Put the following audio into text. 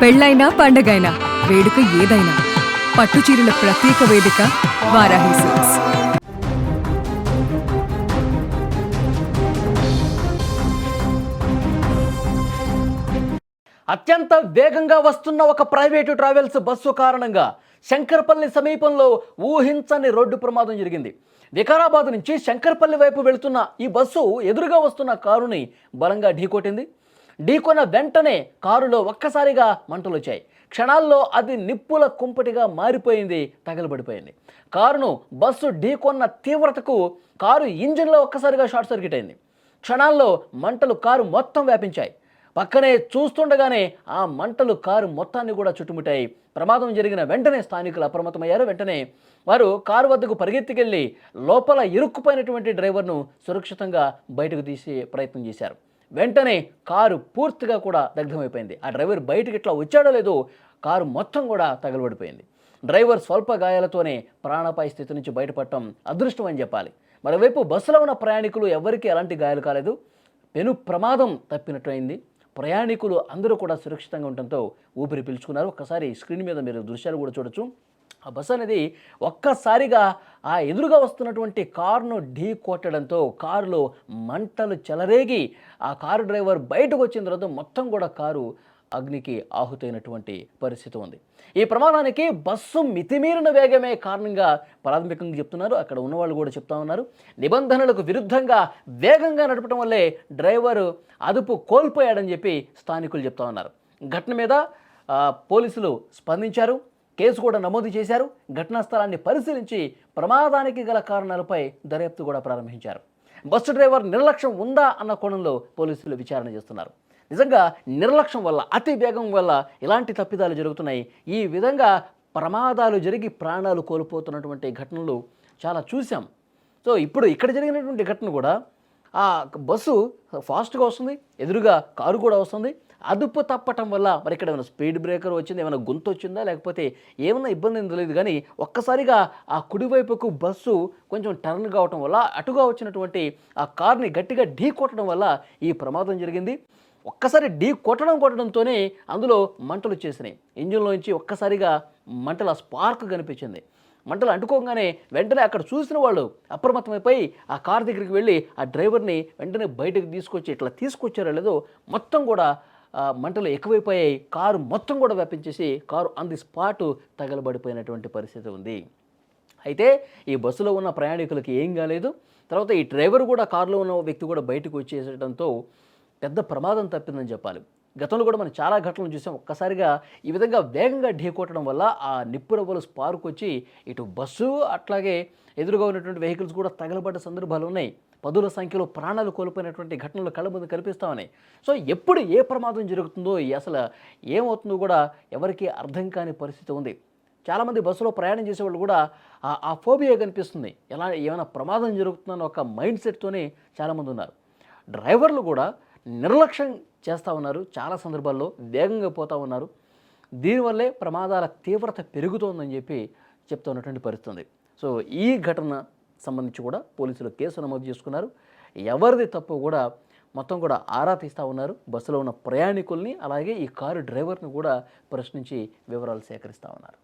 పెళ్ళైనా పండగైనా వేడుక ఏదైనా పట్టుచీరల ప్రత్యేక వేదిక వారాహి సిల్క్స్. అత్యంత వేగంగా వస్తున్న ఒక ప్రైవేటు ట్రావెల్స్ బస్సు కారణంగా శంకర్పల్లి సమీపంలో ఊహించని రోడ్డు ప్రమాదం జరిగింది. వికారాబాద్ నుంచి శంకర్పల్లి వైపు వెళుతున్న ఈ బస్సు ఎదురుగా వస్తున్న కారుని బలంగా ఢీకొట్టింది. ఢీకొన్న వెంటనే కారులో ఒక్కసారిగా మంటలు వచ్చాయి. క్షణాల్లో అది నిప్పుల కుంపటిగా మారిపోయింది, తగలబడిపోయింది. కారును బస్సు ఢీకొన్న తీవ్రతకు కారు ఇంజిన్లో ఒక్కసారిగా షార్ట్ సర్క్యూట్ అయింది. క్షణాల్లో మంటలు కారు మొత్తం వ్యాపించాయి. పక్కనే చూస్తుండగానే ఆ మంటలు కారు మొత్తాన్ని కూడా చుట్టుముట్టాయి. ప్రమాదం జరిగిన వెంటనే స్థానికులు అప్రమత్తమయ్యారు. వెంటనే వారు కారు వద్దకు పరిగెత్తుకెళ్లి లోపల ఇరుక్కుపోయినటువంటి డ్రైవర్ను సురక్షితంగా బయటకు తీసే ప్రయత్నం చేశారు. వెంటనే కారు పూర్తిగా కూడా దగ్ధమైపోయింది. ఆ డ్రైవర్ బయటకి ఇట్లా వచ్చాడో లేదో కారు మొత్తం కూడా తగలబడిపోయింది. డ్రైవర్ స్వల్ప గాయాలతోనే ప్రాణాపాయ స్థితి నుంచి బయటపడటం అదృష్టం అని చెప్పాలి. మరోవైపు బస్సులో ఉన్న ప్రయాణికులు ఎవరికీ ఎలాంటి గాయాలు కాలేదు. పెను ప్రమాదం తప్పినట్టయింది. ప్రయాణికులు అందరూ కూడా సురక్షితంగా ఉండటంతో ఊపిరి పీల్చుకున్నారు. ఒక్కసారి స్క్రీన్ మీద మీరు దృశ్యాలు కూడా చూడొచ్చు. ఆ బస్సు అనేది ఒక్కసారిగా ఆ ఎదురుగా వస్తున్నటువంటి కారును ఢీ కొట్టడంతో కారులో మంటలు చెలరేగి ఆ కారు డ్రైవర్ బయటకు వచ్చిన తర్వాత మొత్తం కూడా కారు అగ్నికి ఆహుతైనటువంటి పరిస్థితి ఉంది. ఈ ప్రమాదానికి బస్సు మితిమీరిన వేగమే కారణంగా ప్రాథమికంగా చెప్తున్నారు. అక్కడ ఉన్నవాళ్ళు కూడా చెప్తా ఉన్నారు. నిబంధనలకు విరుద్ధంగా వేగంగా నడపడం వల్లే డ్రైవరు అదుపు కోల్పోయాడని చెప్పి స్థానికులు చెప్తా ఉన్నారు. ఘటన మీద పోలీసులు స్పందించారు. కేసు కూడా నమోదు చేశారు. ఘటనా స్థలాన్ని పరిశీలించి ప్రమాదానికి గల కారణాలపై దర్యాప్తు కూడా ప్రారంభించారు. బస్సు డ్రైవర్ నిర్లక్ష్యం ఉందా అన్న కోణంలో పోలీసులు విచారణ చేస్తున్నారు. నిజంగా నిర్లక్ష్యం వల్ల, అతి వేగం వల్ల ఇలాంటి తప్పిదాలు జరుగుతున్నాయి. ఈ విధంగా ప్రమాదాలు జరిగి ప్రాణాలు కోల్పోతున్నటువంటి ఘటనలు చాలా చూసాం. సో ఇప్పుడు ఇక్కడ జరిగినటువంటి ఘటన కూడా ఆ బస్సు ఫాస్ట్గా వస్తుంది, ఎదురుగా కారు కూడా వస్తుంది. అదుపు తప్పటం వల్ల మరి ఇక్కడ ఏమైనా స్పీడ్ బ్రేకర్ వచ్చింది, ఏమైనా గొంతు వచ్చిందా, లేకపోతే ఏమైనా ఇబ్బంది ఏం తెలియదు. కానీ ఒక్కసారిగా ఆ కుడివైపుకు బస్సు కొంచెం టర్న్ కావటం వల్ల అటుగా వచ్చినటువంటి ఆ కార్ని గట్టిగా ఢీ కొట్టడం వల్ల ఈ ప్రమాదం జరిగింది. ఒక్కసారి ఢీ కొట్టడంతోనే అందులో మంటలు వచ్చేసినాయి. ఇంజిన్లోంచి ఒక్కసారిగా మంటల స్పార్క్ కనిపించింది. మంటలు అంటుకోగానే వెంటనే అక్కడ చూసిన వాళ్ళు అప్రమత్తమైపోయి ఆ కార్ దగ్గరికి వెళ్ళి ఆ డ్రైవర్ని వెంటనే బయటకు తీసుకొచ్చి ఇట్లా తీసుకొచ్చారో లేదో మొత్తం కూడా మంటలు ఎక్కువైపోయాయి. కారు మొత్తం కూడా వ్యాపించేసి కారు ఆన్ ది స్పాట్ తగలబడిపోయినటువంటి పరిస్థితి ఉంది. అయితే ఈ బస్సులో ఉన్న ప్రయాణికులకి ఏం కాలేదు. తర్వాత ఈ డ్రైవర్ కూడా, కారులో ఉన్న వ్యక్తి కూడా బయటకు వచ్చేసడంతో పెద్ద ప్రమాదం తప్పిందని చెప్పాలి. గతంలో కూడా మనం చాలా ఘటనలు చూసాం. ఒక్కసారిగా ఈ విధంగా వేగంగా ఢీకొట్టడం వల్ల ఆ నిప్పురవ్వలు స్పార్క్ వచ్చి ఇటు బస్సు అట్లాగే ఎదురుగా ఉన్నటువంటి వెహికల్స్ కూడా తగలబడ్డ సందర్భాలు ఉన్నాయి. పదుల సంఖ్యలో ప్రాణాలు కోల్పోయినటువంటి ఘటనలు కళ్ళ ముందు కనిపిస్తూ ఉన్నాయి. సో ఎప్పుడు ఏ ప్రమాదం జరుగుతుందో, అసలు ఏమవుతుందో కూడా ఎవరికీ అర్థం కాని పరిస్థితి ఉంది. చాలామంది బస్సులో ప్రయాణం చేసేవాళ్ళు కూడా ఆ ఫోబియా కనిపిస్తుంది. ఏమైనా ప్రమాదం జరుగుతుందన్న ఒక మైండ్ సెట్తోనే చాలామంది ఉన్నారు. డ్రైవర్లు కూడా నిర్లక్ష్యం చేస్తూ ఉన్నారు. చాలా సందర్భాల్లో వేగంగా పోతూ ఉన్నారు. దీనివల్లే ప్రమాదాల తీవ్రత పెరుగుతోందని చెప్పి చెప్తూ ఉన్నటువంటి పరిస్థితి ఉంది. సో ఈ ఘటన సంబంధించి కూడా పోలీసులు కేసు నమోదు చేసుకున్నారు. ఎవరిది తప్పు కూడా మొత్తం కూడా ఆరా తీస్తూ ఉన్నారు. బస్సులో ఉన్న ప్రయాణికుల్ని అలాగే ఈ కారు డ్రైవర్ని కూడా ప్రశ్నించి వివరాలు సేకరిస్తూ ఉన్నారు.